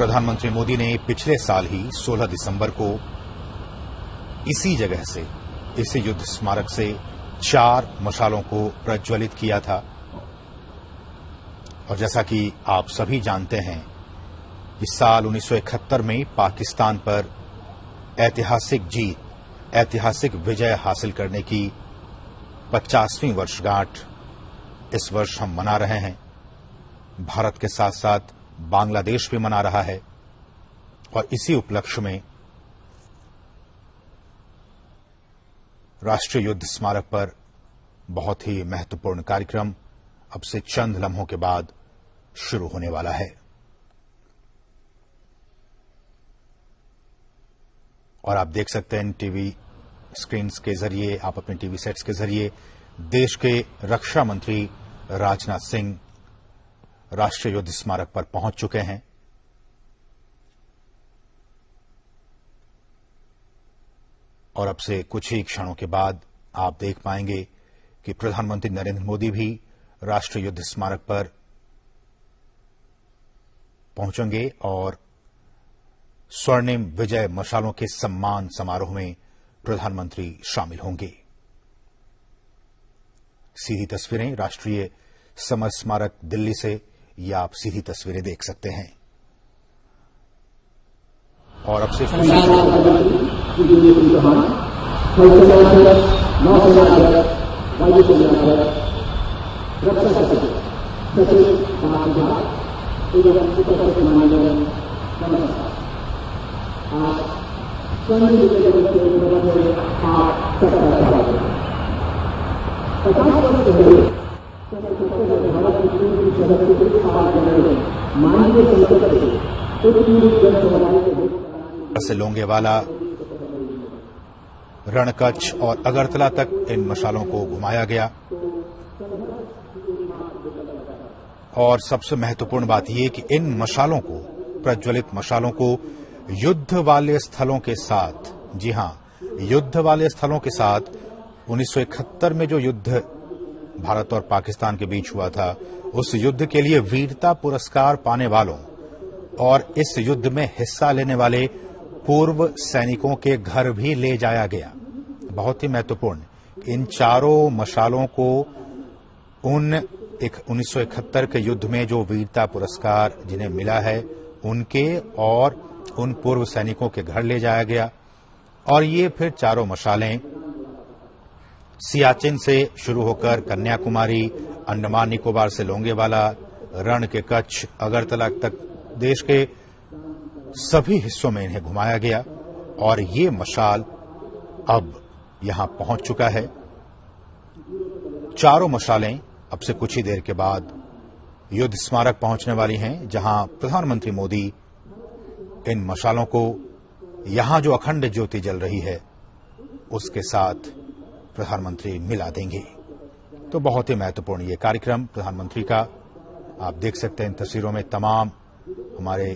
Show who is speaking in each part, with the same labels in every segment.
Speaker 1: प्रधानमंत्री मोदी ने पिछले साल ही 16 दिसंबर को इसी जगह से, इसी युद्ध स्मारक से 4 मशालों को प्रज्वलित किया था। और जैसा कि आप सभी जानते हैं, इस साल 1971 में पाकिस्तान पर ऐतिहासिक जीत, ऐतिहासिक विजय हासिल करने की 50वीं वर्षगांठ इस वर्ष हम मना रहे हैं। भारत के साथ साथ बांग्लादेश भी मना रहा है और इसी उपलक्ष्य में राष्ट्रीय युद्ध स्मारक पर बहुत ही महत्वपूर्ण कार्यक्रम अब से चंद लम्हों के बाद शुरू होने वाला है। और आप देख सकते हैं टीवी स्क्रीन्स के जरिए, आप अपने टीवी सेट्स के जरिए, देश के रक्षा मंत्री राजनाथ सिंह राष्ट्रीय युद्ध स्मारक पर पहुंच चुके हैं। और अब से कुछ ही क्षणों के बाद आप देख पाएंगे कि प्रधानमंत्री नरेंद्र मोदी भी राष्ट्रीय युद्ध स्मारक पर पहुंचेंगे और स्वर्णिम विजय मशालों के सम्मान समारोह में प्रधानमंत्री शामिल होंगे। सीधी तस्वीरें राष्ट्रीय समर स्मारक दिल्ली से, ये आप सीधी तस्वीरें देख सकते हैं। और अब से से लोंगेवाला, रणकच्छ और अगरतला तक इन मशालों को घुमाया गया। और सबसे महत्वपूर्ण बात यह कि इन मशालों को, प्रज्वलित मशालों को युद्ध वाले स्थलों के साथ, जी हां, युद्ध वाले स्थलों के साथ 1971 में जो युद्ध भारत और पाकिस्तान के बीच हुआ था, उस युद्ध के लिए वीरता पुरस्कार पाने वालों और इस युद्ध में हिस्सा लेने वाले पूर्व सैनिकों के घर भी ले जाया गया। बहुत ही महत्वपूर्ण, इन चारों मशालों को उन 1971 के युद्ध में जो वीरता पुरस्कार जिन्हें मिला है, उनके और उन पूर्व सैनिकों के घर ले जाया गया। और ये फिर चारों मशालें सियाचिन से शुरू होकर कन्याकुमारी, अंडमान निकोबार से लोंगेवाला, रण के कच्छ, अगरतला तक देश के सभी हिस्सों में इन्हें घुमाया गया। और ये मशाल अब यहां पहुंच चुका है। चारों मशालें अब से कुछ ही देर के बाद युद्ध स्मारक पहुंचने वाली हैं, जहां प्रधानमंत्री मोदी इन मशालों को, यहां जो अखंड ज्योति जल रही है, उसके साथ प्रधानमंत्री मिला देंगे। तो बहुत ही महत्वपूर्ण ये कार्यक्रम प्रधानमंत्री का। आप देख सकते हैं इन तस्वीरों में तमाम हमारे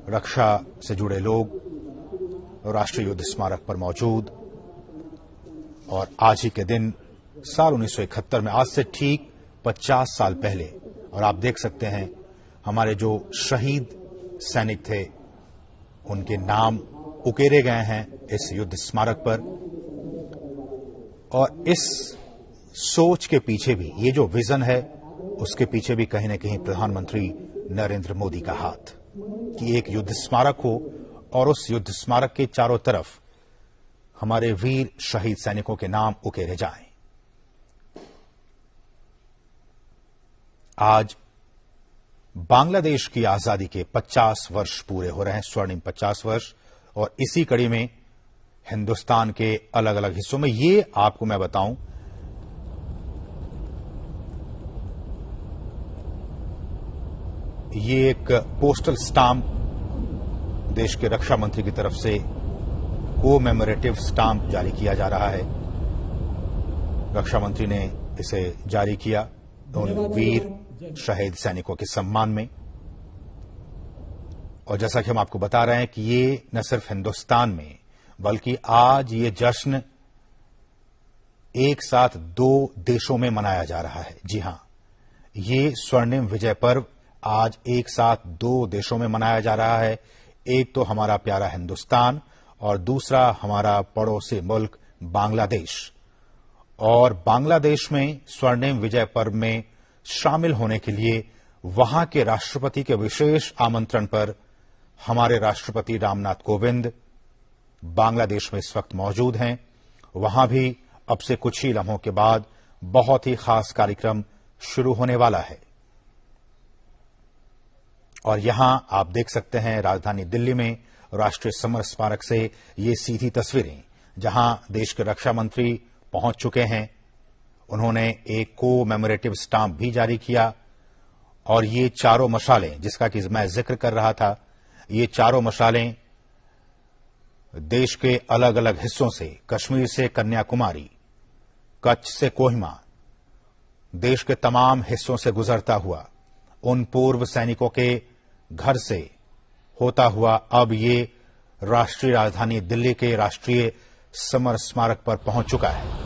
Speaker 1: रक्षा से जुड़े लोग राष्ट्रीय युद्ध स्मारक पर मौजूद। और आज ही के दिन साल 1971 में, आज से ठीक 50 साल पहले, और आप देख सकते हैं हमारे जो शहीद सैनिक थे, उनके नाम उकेरे गए हैं इस युद्ध स्मारक पर। और इस सोच के पीछे भी, ये जो विजन है, उसके पीछे भी कहीं न कहीं प्रधानमंत्री नरेंद्र मोदी का हाथ, कि एक युद्ध स्मारक हो और उस युद्ध स्मारक के चारों तरफ हमारे वीर शहीद सैनिकों के नाम उकेरे जाएं। आज बांग्लादेश की आजादी के 50 वर्ष पूरे हो रहे हैं, स्वर्णिम 50 वर्ष। और इसी कड़ी में हिंदुस्तान के अलग अलग हिस्सों में, ये आपको मैं बताऊं, ये एक पोस्टल स्टाम्प देश के रक्षा मंत्री की तरफ से कोमेमोरेटिव स्टाम्प जारी किया जा रहा है। रक्षा मंत्री ने इसे जारी किया उन वीर शहीद सैनिकों के सम्मान में। और जैसा कि हम आपको बता रहे हैं कि ये न सिर्फ हिंदुस्तान में, बल्कि आज ये जश्न एक साथ 2 देशों में मनाया जा रहा है। जी हां, ये स्वर्णिम विजय पर्व आज एक साथ दो देशों में मनाया जा रहा है। एक तो हमारा प्यारा हिंदुस्तान और दूसरा हमारा पड़ोसी मुल्क बांग्लादेश। और बांग्लादेश में स्वर्णिम विजय पर्व में शामिल होने के लिए वहां के राष्ट्रपति के विशेष आमंत्रण पर हमारे राष्ट्रपति रामनाथ कोविंद बांग्लादेश में इस वक्त मौजूद हैं। वहां भी अब से कुछ ही लम्हों के बाद बहुत ही खास कार्यक्रम शुरू होने वाला है। और यहां आप देख सकते हैं राजधानी दिल्ली में राष्ट्रीय समर स्मारक से ये सीधी तस्वीरें, जहां देश के रक्षा मंत्री पहुंच चुके हैं। उन्होंने एक कोमेमोरेटिव स्टाम्प भी जारी किया और ये चारों मशालें, जिसका कि मैं जिक्र कर रहा था, ये चारों मशालें देश के अलग अलग हिस्सों से, कश्मीर से कन्याकुमारी, कच्छ से कोहिमा, देश के तमाम हिस्सों से गुजरता हुआ उन पूर्व सैनिकों के घर से होता हुआ अब ये राष्ट्रीय राजधानी दिल्ली के राष्ट्रीय समर स्मारक पर पहुंच चुका है।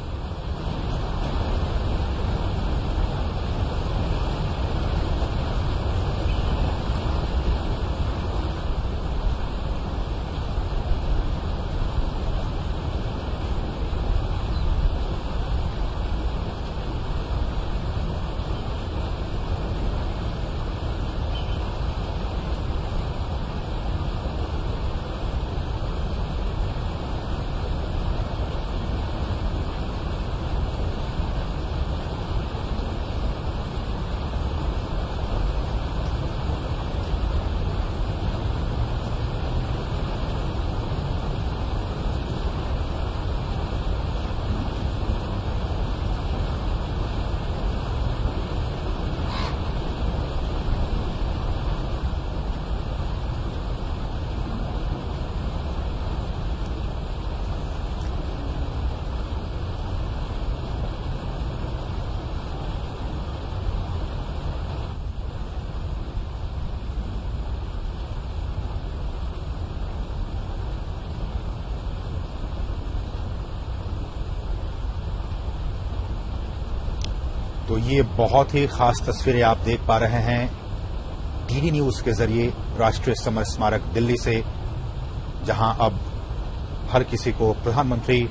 Speaker 1: तो ये बहुत ही खास तस्वीरें आप देख पा रहे हैं डीडी न्यूज के जरिए राष्ट्रीय समर स्मारक दिल्ली से, जहां अब हर किसी को प्रधानमंत्री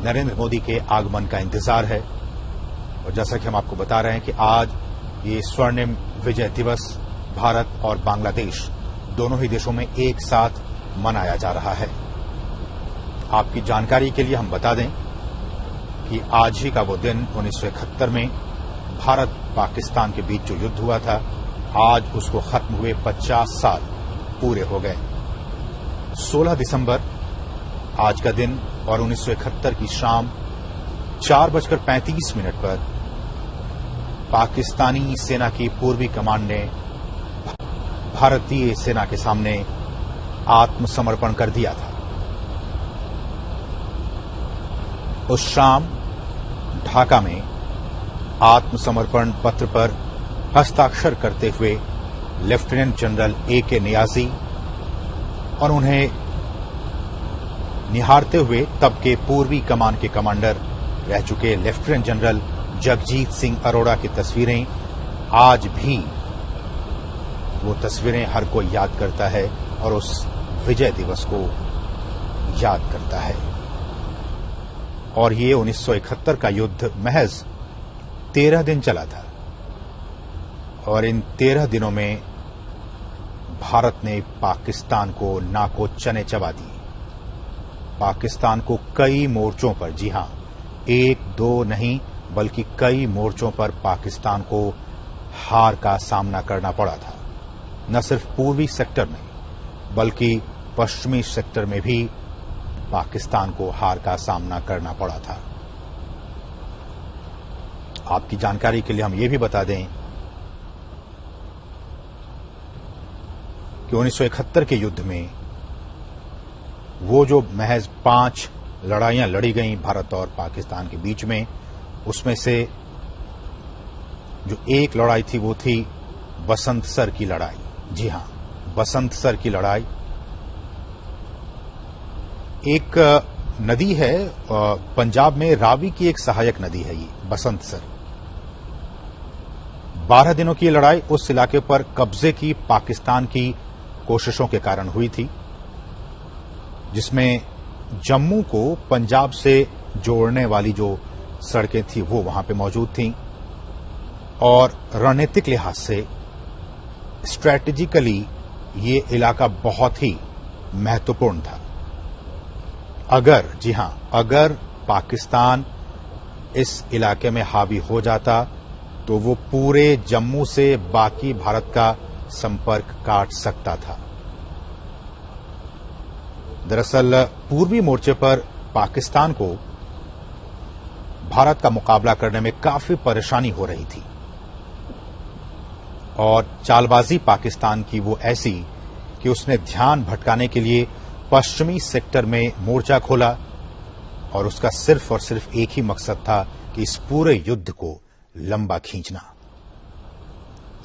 Speaker 1: नरेंद्र मोदी के आगमन का इंतजार है। और जैसा कि हम आपको बता रहे हैं कि आज ये स्वर्णिम विजय दिवस भारत और बांग्लादेश दोनों ही देशों में एक साथ मनाया जा रहा है। आपकी जानकारी के लिए हम बता दें कि आज ही का वो दिन 1971 में भारत पाकिस्तान के बीच जो युद्ध हुआ था, आज उसको खत्म हुए 50 साल पूरे हो गए। 16 दिसंबर आज का दिन और 1971 की शाम 4:35 पर पाकिस्तानी सेना की पूर्वी कमान ने भारतीय सेना के सामने आत्मसमर्पण कर दिया था। उस शाम ढाका में आत्मसमर्पण पत्र पर हस्ताक्षर करते हुए लेफ्टिनेंट जनरल A.K. नियाजी और उन्हें निहारते हुए तब के पूर्वी कमान के कमांडर रह चुके लेफ्टिनेंट जनरल जगजीत सिंह अरोड़ा की तस्वीरें आज भी वो तस्वीरें हर कोई याद करता है और उस विजय दिवस को याद करता है। और ये 1971 का युद्ध महज 13 दिन चला था और इन 13 दिनों में भारत ने पाकिस्तान को नाको चने चबा दिए। पाकिस्तान को कई मोर्चों पर, जी हां, एक दो नहीं बल्कि कई मोर्चों पर पाकिस्तान को हार का सामना करना पड़ा था। न सिर्फ पूर्वी सेक्टर में बल्कि पश्चिमी सेक्टर में भी पाकिस्तान को हार का सामना करना पड़ा था। आपकी जानकारी के लिए हम ये भी बता दें कि 1971 के युद्ध में वो जो महज 5 लड़ाइयां लड़ी गईं भारत और पाकिस्तान के बीच में, उसमें से जो एक लड़ाई थी वो थी बसंत सर की लड़ाई। जी हां, बसंत सर की लड़ाई। एक नदी है पंजाब में, रावी की एक सहायक नदी है ये बसंत सर। 12 दिनों की लड़ाई उस इलाके पर कब्जे की पाकिस्तान की कोशिशों के कारण हुई थी, जिसमें जम्मू को पंजाब से जोड़ने वाली जो सड़कें थी वो वहां पे मौजूद थीं और रणनीतिक लिहाज से स्ट्रैटेजिकली ये इलाका बहुत ही महत्वपूर्ण था। अगर, जी हां, अगर पाकिस्तान इस इलाके में हावी हो जाता तो वो पूरे जम्मू से बाकी भारत का संपर्क काट सकता था। दरअसल पूर्वी मोर्चे पर पाकिस्तान को भारत का मुकाबला करने में काफी परेशानी हो रही थी और चालबाजी पाकिस्तान की वो ऐसी कि उसने ध्यान भटकाने के लिए पश्चिमी सेक्टर में मोर्चा खोला और उसका सिर्फ और सिर्फ एक ही मकसद था कि इस पूरे युद्ध को लंबा खींचना।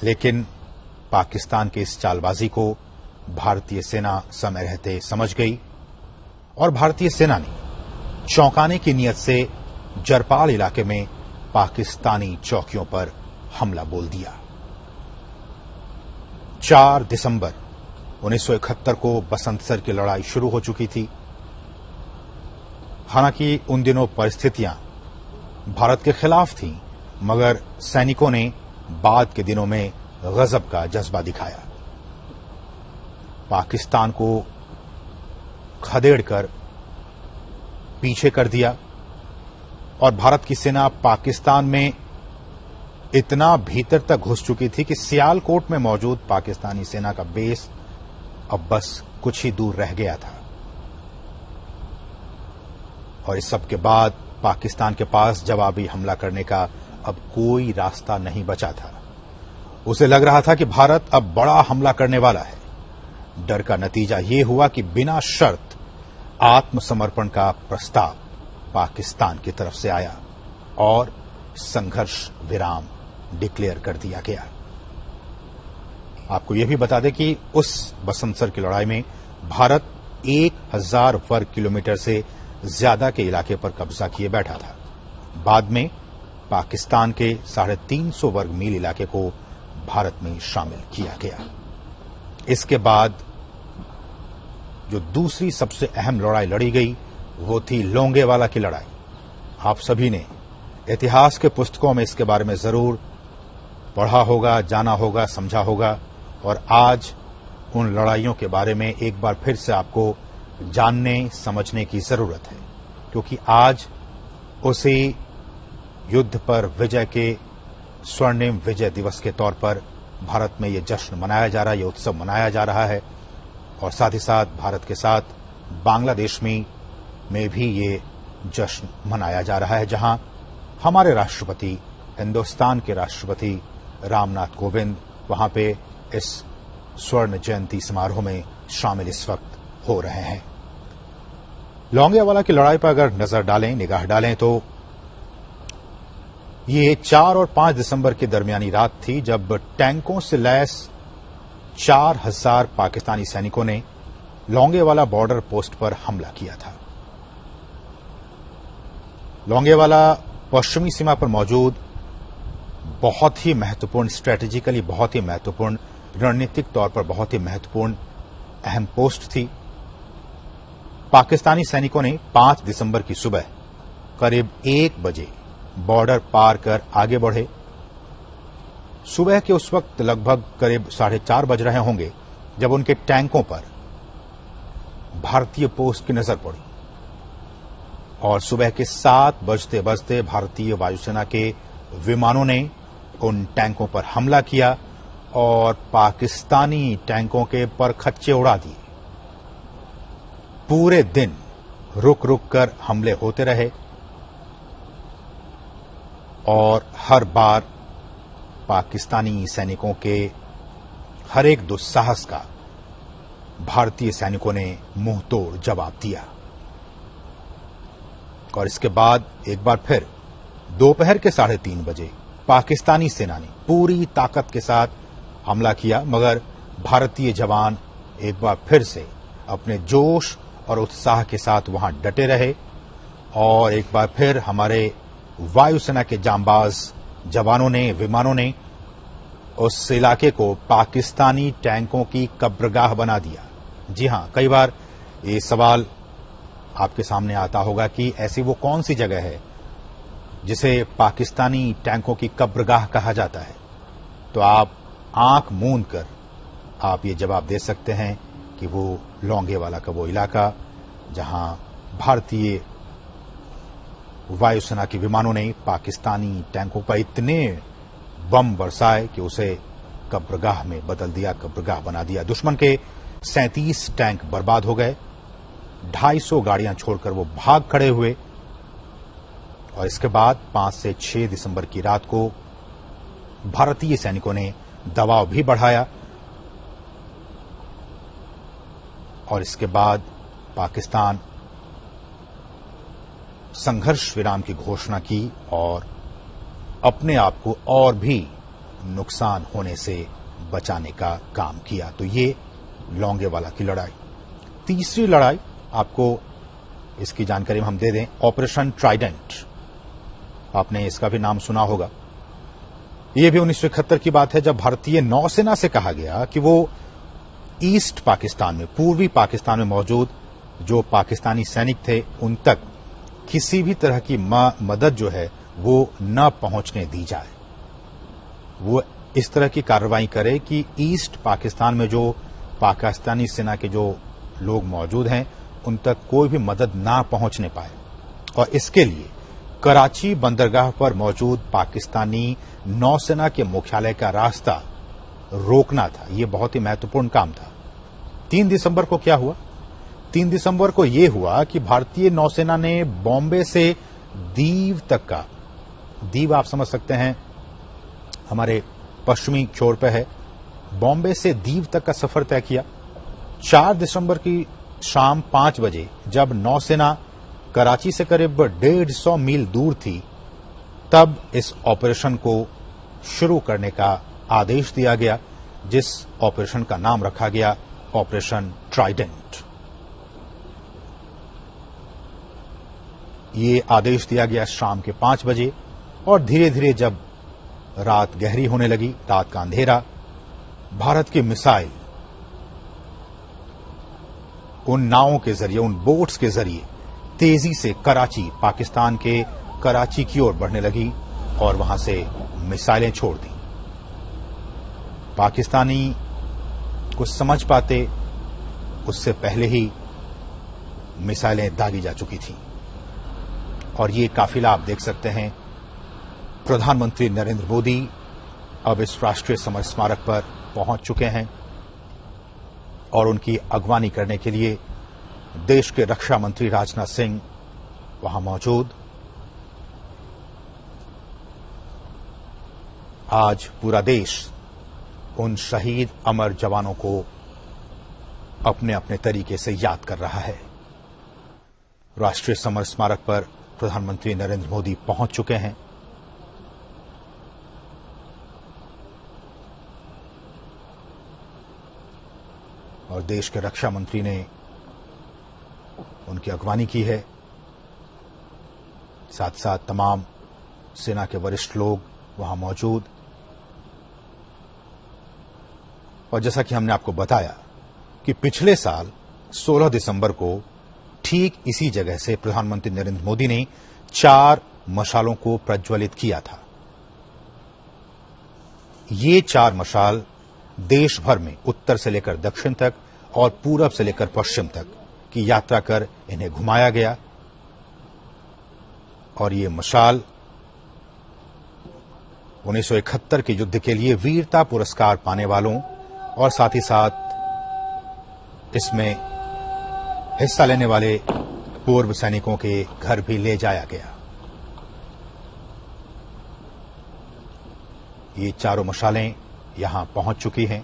Speaker 1: लेकिन पाकिस्तान के इस चालबाजी को भारतीय सेना समय रहते समझ गई और भारतीय सेना ने चौंकाने की नीयत से जरपाल इलाके में पाकिस्तानी चौकियों पर हमला बोल दिया। 4 दिसंबर 1971 को बसंतसर की लड़ाई शुरू हो चुकी थी। हालांकि उन दिनों परिस्थितियां भारत के खिलाफ थीं, मगर सैनिकों ने बाद के दिनों में गजब का जज्बा दिखाया। पाकिस्तान को खदेड़कर पीछे कर दिया और भारत की सेना पाकिस्तान में इतना भीतर तक घुस चुकी थी कि सियालकोट में मौजूद पाकिस्तानी सेना का बेस अब बस कुछ ही दूर रह गया था। और इस सब के बाद पाकिस्तान के पास जवाबी हमला करने का अब कोई रास्ता नहीं बचा था। उसे लग रहा था कि भारत अब बड़ा हमला करने वाला है। डर का नतीजा यह हुआ कि बिना शर्त आत्मसमर्पण का प्रस्ताव पाकिस्तान की तरफ से आया और संघर्ष विराम डिक्लेयर कर दिया गया। आपको यह भी बता दें कि उस बसंतसर की लड़ाई में भारत 1000 वर्ग किलोमीटर से ज्यादा के इलाके पर कब्जा किए बैठा था। बाद में पाकिस्तान के 350 वर्ग मील इलाके को भारत में शामिल किया गया। इसके बाद जो दूसरी सबसे अहम लड़ाई लड़ी गई वो थी लोंगेवाला की लड़ाई। आप सभी ने इतिहास के पुस्तकों में इसके बारे में जरूर पढ़ा होगा, जाना होगा, समझा होगा और आज उन लड़ाइयों के बारे में एक बार फिर से आपको जानने समझने की जरूरत है, क्योंकि आज उसी युद्ध पर विजय के स्वर्णिम विजय दिवस के तौर पर भारत में यह जश्न मनाया जा रहा है, यह उत्सव मनाया जा रहा है और साथ ही साथ भारत के साथ बांग्लादेश में भी ये जश्न मनाया जा रहा है, जहां हमारे राष्ट्रपति, हिंदुस्तान के राष्ट्रपति रामनाथ कोविंद वहां पे इस स्वर्ण जयंती समारोह में शामिल इस वक्त हो रहे हैं। लोंगेवाला की लड़ाई पर अगर नजर डालें, निगाह डालें तो ये 4 और 5 दिसंबर की दरमियानी रात थी जब टैंकों से लैस 4000 पाकिस्तानी सैनिकों ने लोंगेवाला बॉर्डर पोस्ट पर हमला किया था। लोंगेवाला पश्चिमी सीमा पर मौजूद बहुत ही महत्वपूर्ण, स्ट्रेटेजिकली बहुत ही महत्वपूर्ण, रणनीतिक तौर पर बहुत ही महत्वपूर्ण अहम पोस्ट थी। पाकिस्तानी सैनिकों ने 5 दिसंबर की सुबह करीब 1 बजे बॉर्डर पार कर आगे बढ़े। सुबह के उस वक्त लगभग करीब 4:30 बज रहे होंगे जब उनके टैंकों पर भारतीय पोस्ट की नजर पड़ी और सुबह के 7 बजते बजते भारतीय वायुसेना के विमानों ने उन टैंकों पर हमला किया और पाकिस्तानी टैंकों के परखच्चे उड़ा दिए। पूरे दिन रुक रुक कर हमले होते रहे और हर बार पाकिस्तानी सैनिकों के हर एक दुस्साहस का भारतीय सैनिकों ने मुंह तोड़ जवाब दिया। और इसके बाद एक बार फिर दोपहर के 3:30 बजे पाकिस्तानी सेना ने पूरी ताकत के साथ हमला किया, मगर भारतीय जवान एक बार फिर से अपने जोश और उत्साह के साथ वहां डटे रहे और एक बार फिर हमारे वायुसेना के जांबाज जवानों ने, विमानों ने उस इलाके को पाकिस्तानी टैंकों की कब्रगाह बना दिया। जी हां, कई बार ये सवाल आपके सामने आता होगा कि ऐसी वो कौन सी जगह है जिसे पाकिस्तानी टैंकों की कब्रगाह कहा जाता है। तो आप आंख मूंद कर आप ये जवाब दे सकते हैं कि वो लौंगेवाला का वो इलाका जहां भारतीय वायुसेना के विमानों ने पाकिस्तानी टैंकों पर इतने बम बरसाए कि उसे कब्रगाह में बदल दिया, कब्रगाह बना दिया। दुश्मन के 37 टैंक बर्बाद हो गए, 250 गाड़ियां छोड़कर वो भाग खड़े हुए। और इसके बाद 5 से 6 दिसंबर की रात को भारतीय सैनिकों ने दबाव भी बढ़ाया और इसके बाद पाकिस्तान संघर्ष विराम की घोषणा की और अपने आप को और भी नुकसान होने से बचाने का काम किया। तो ये लौंगेवाला की लड़ाई। तीसरी लड़ाई आपको इसकी जानकारी हम दे दें, ऑपरेशन ट्राइडेंट। आपने इसका भी नाम सुना होगा। यह भी 1971 की बात है, जब भारतीय नौसेना से कहा गया कि वो ईस्ट पाकिस्तान में, पूर्वी पाकिस्तान में मौजूद जो पाकिस्तानी सैनिक थे उन तक किसी भी तरह की मदद जो है वो न पहुंचने दी जाए। वो इस तरह की कार्रवाई करे कि ईस्ट पाकिस्तान में जो पाकिस्तानी सेना के जो लोग मौजूद हैं उन तक कोई भी मदद ना पहुंचने पाए। और इसके लिए कराची बंदरगाह पर मौजूद पाकिस्तानी नौसेना के मुख्यालय का रास्ता रोकना था। यह बहुत ही महत्वपूर्ण काम था। 3 दिसंबर को क्या हुआ? 3 दिसंबर को यह हुआ कि भारतीय नौसेना ने बॉम्बे से दीव तक का, दीव आप समझ सकते हैं हमारे पश्चिमी छोर पे है, बॉम्बे से दीव तक का सफर तय किया। 4 दिसंबर की शाम 5 बजे जब नौसेना कराची से करीब 150 मील दूर थी, तब इस ऑपरेशन को शुरू करने का आदेश दिया गया, जिस ऑपरेशन का नाम रखा गया ऑपरेशन ट्राइडेंट। ये आदेश दिया गया शाम के 5 बजे और धीरे धीरे जब रात गहरी होने लगी, रात का अंधेरा, भारत की मिसाइल उन नावों के जरिए, उन बोट्स के जरिए तेजी से कराची, पाकिस्तान के कराची की ओर बढ़ने लगी और वहां से मिसाइलें छोड़ दी। पाकिस्तानी कुछ समझ पाते उससे पहले ही मिसाइलें दागी जा चुकी थीं। और ये काफिला आप देख सकते हैं, प्रधानमंत्री नरेंद्र मोदी अब इस राष्ट्रीय समर स्मारक पर पहुंच चुके हैं और उनकी अगवानी करने के लिए देश के रक्षा मंत्री राजनाथ सिंह वहां मौजूद। आज पूरा देश उन शहीद अमर जवानों को अपने अपने तरीके से याद कर रहा है। राष्ट्रीय समर स्मारक पर प्रधानमंत्री नरेंद्र मोदी पहुंच चुके हैं। और देश के रक्षा मंत्री ने उनकी अगवानी की है। साथ साथ तमाम सेना के वरिष्ठ लोग वहां मौजूद। और जैसा कि हमने आपको बताया कि पिछले साल 16 दिसंबर को ठीक इसी जगह से प्रधानमंत्री नरेंद्र मोदी ने 4 मशालों को प्रज्वलित किया था। ये 4 मशाल देश भर में उत्तर से लेकर दक्षिण तक और पूरब से लेकर पश्चिम तक की यात्रा कर इन्हें घुमाया गया। और ये मशाल 1971 के युद्ध के लिए वीरता पुरस्कार पाने वालों और साथ ही साथ इसमें हिस्सा लेने वाले पूर्व सैनिकों के घर भी ले जाया गया। ये चारों मशालें यहां पहुंच चुकी हैं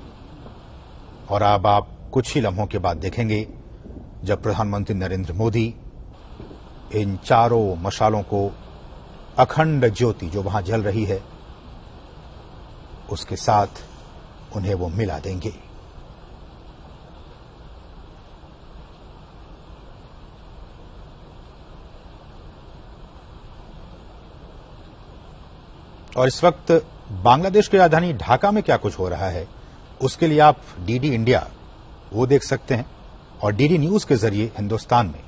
Speaker 1: और अब आप कुछ ही लम्हों के बाद देखेंगे जब प्रधानमंत्री नरेंद्र मोदी इन चारों मशालों को अखंड ज्योति जो वहां जल रही है उसके साथ उन्हें वो मिला देंगे। और इस वक्त बांग्लादेश की राजधानी ढाका में क्या कुछ हो रहा है, उसके लिए आप डीडी इंडिया वो देख सकते हैं, और डीडी न्यूज के जरिए हिंदुस्तान में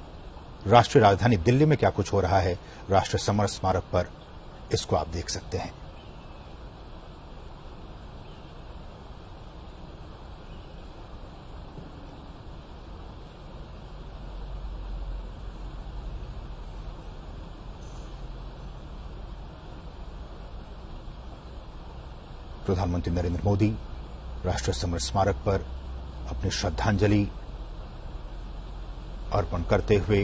Speaker 1: राष्ट्रीय राजधानी दिल्ली में क्या कुछ हो रहा है राष्ट्रीय समर स्मारक पर, इसको आप देख सकते हैं। प्रधानमंत्री नरेंद्र मोदी राष्ट्रीय समर स्मारक पर अपनी श्रद्धांजलि अर्पण करते हुए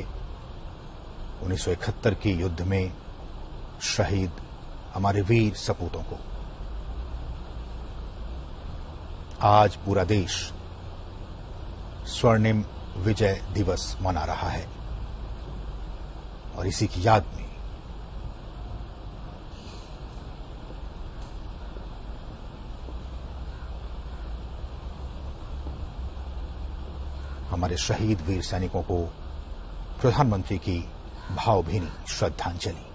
Speaker 1: 1971 के युद्ध में शहीद हमारे वीर सपूतों को आज पूरा देश स्वर्णिम विजय दिवस मना रहा है, और इसी की याद में हमारे शहीद वीर सैनिकों को प्रधानमंत्री की भावभीनी श्रद्धांजलि।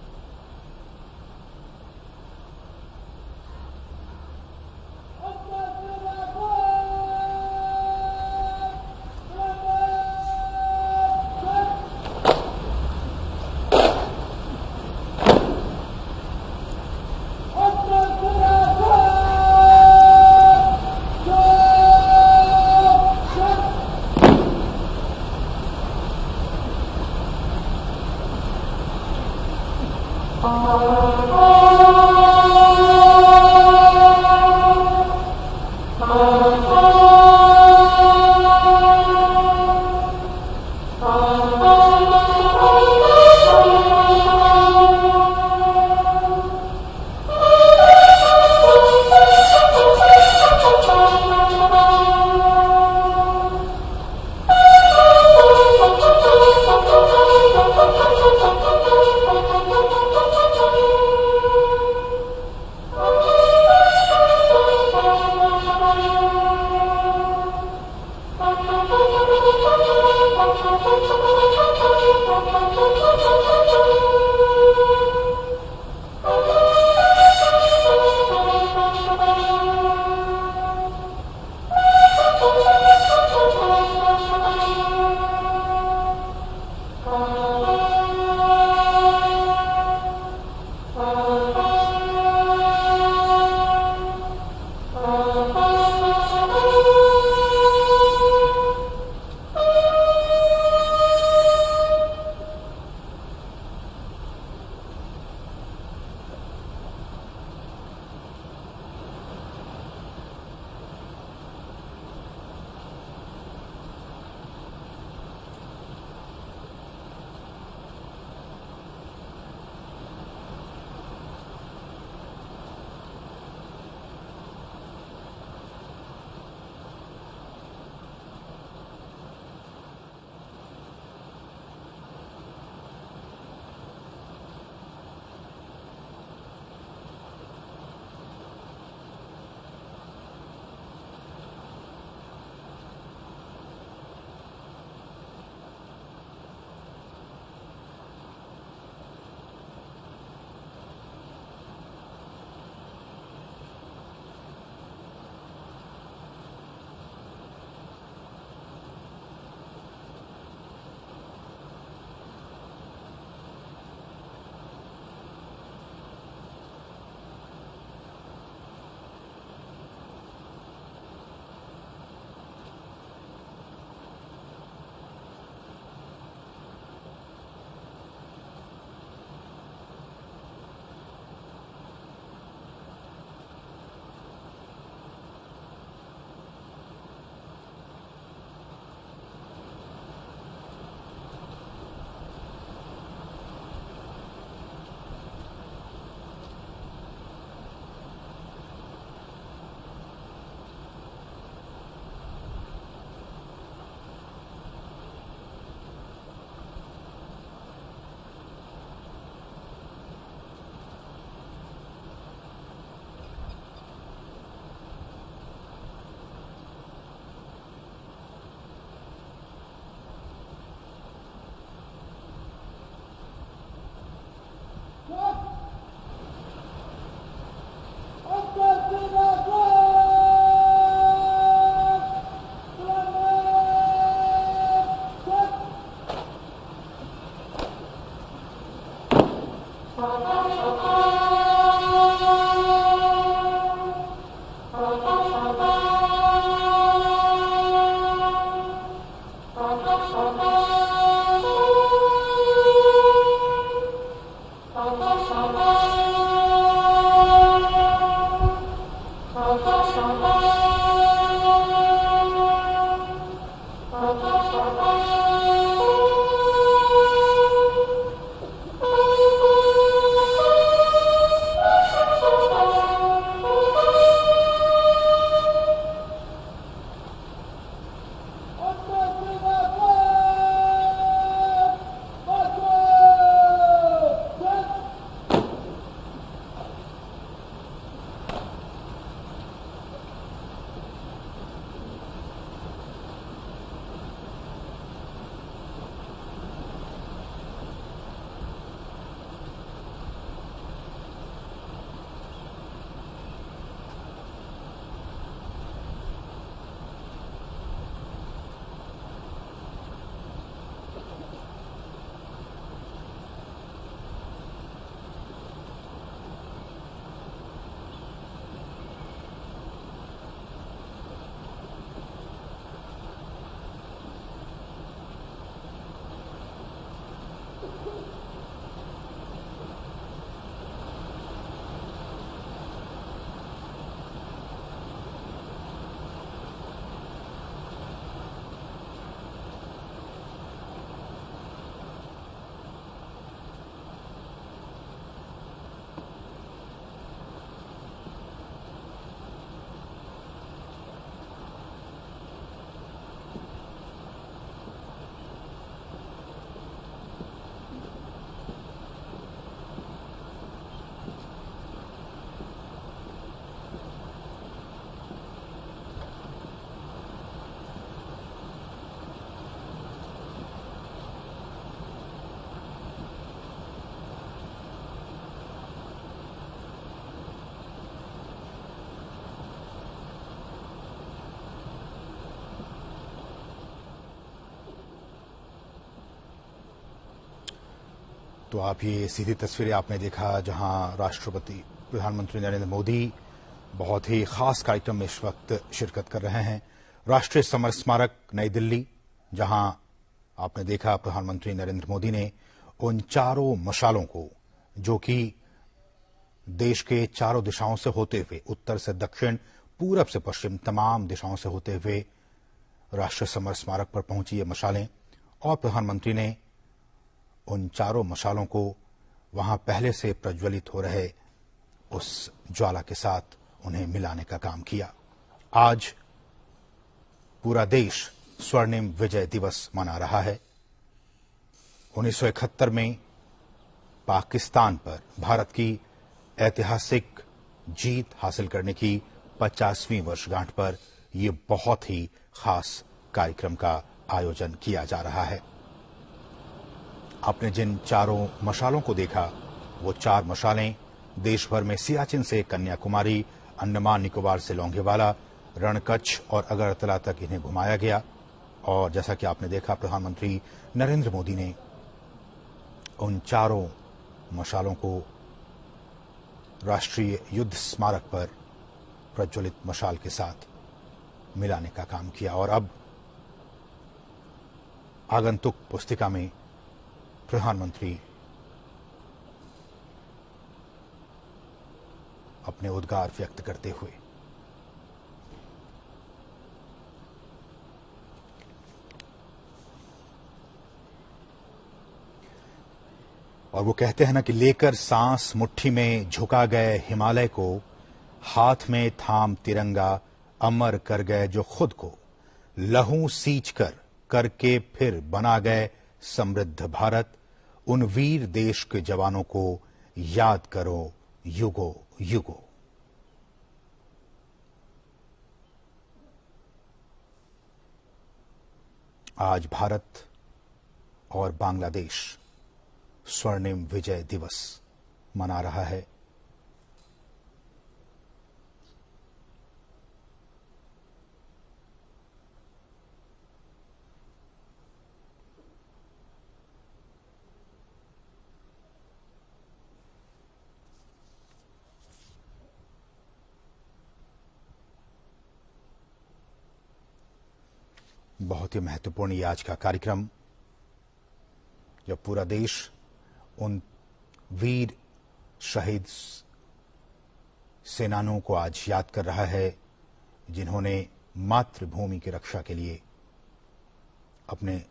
Speaker 1: तो आप ये सीधी तस्वीरें आपने देखा जहां राष्ट्रपति प्रधानमंत्री नरेंद्र मोदी बहुत ही खास कार्यक्रम में इस वक्त शिरकत कर रहे हैं। राष्ट्रीय समर स्मारक नई दिल्ली, जहां आपने देखा प्रधानमंत्री नरेंद्र मोदी ने उन चारों मशालों को, जो कि देश के चारों दिशाओं से होते हुए, उत्तर से दक्षिण, पूरब से पश्चिम, तमाम दिशाओं से होते हुए राष्ट्रीय समर स्मारक पर पहुंची ये मशालें, और प्रधानमंत्री ने उन चारों मशालों को वहां पहले से प्रज्वलित हो रहे उस ज्वाला के साथ उन्हें मिलाने का काम किया। आज पूरा देश स्वर्णिम विजय दिवस मना रहा है। 1971 में पाकिस्तान पर भारत की ऐतिहासिक जीत हासिल करने की 50वीं वर्षगांठ पर यह बहुत ही खास कार्यक्रम का आयोजन किया जा रहा है। आपने जिन चारों मशालों को देखा, वो चार मशालें देश भर में सियाचिन से कन्याकुमारी, अंडमान निकोबार से लोंगेवाला, रणकच्छ और अगरतला तक इन्हें घुमाया गया। और जैसा कि आपने देखा, प्रधानमंत्री नरेंद्र मोदी ने उन चारों मशालों को राष्ट्रीय युद्ध स्मारक पर प्रज्वलित मशाल के साथ मिलाने का काम किया। और अब आगंतुक पुस्तिका में प्रधानमंत्री अपने उद्गार व्यक्त करते हुए और वो कहते हैं ना कि लेकर सांस मुट्ठी में झुका गए हिमालय को, हाथ में थाम तिरंगा अमर कर गए जो खुद को, लहू सींच कर करके फिर बना गए समृद्ध भारत। उन वीर देश के जवानों को याद करो युगों युगों। आज भारत और बांग्लादेश स्वर्णिम विजय दिवस मना रहा है। बहुत ही महत्वपूर्ण ये आज का कार्यक्रम, जब पूरा देश उन वीर शहीद सेनानियों को आज याद कर रहा है, जिन्होंने मातृभूमि की रक्षा के लिए अपने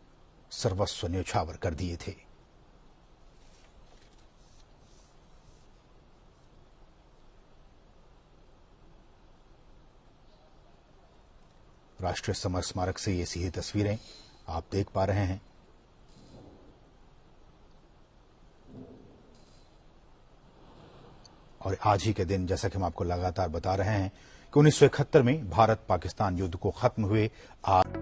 Speaker 1: सर्वस्व न्यौछावर कर दिए थे। राष्ट्रीय समर स्मारक से ये सीधी तस्वीरें आप देख पा रहे हैं। और आज ही के दिन, जैसा कि हम आपको लगातार बता रहे हैं कि 1971 में भारत पाकिस्तान युद्ध को खत्म हुए आज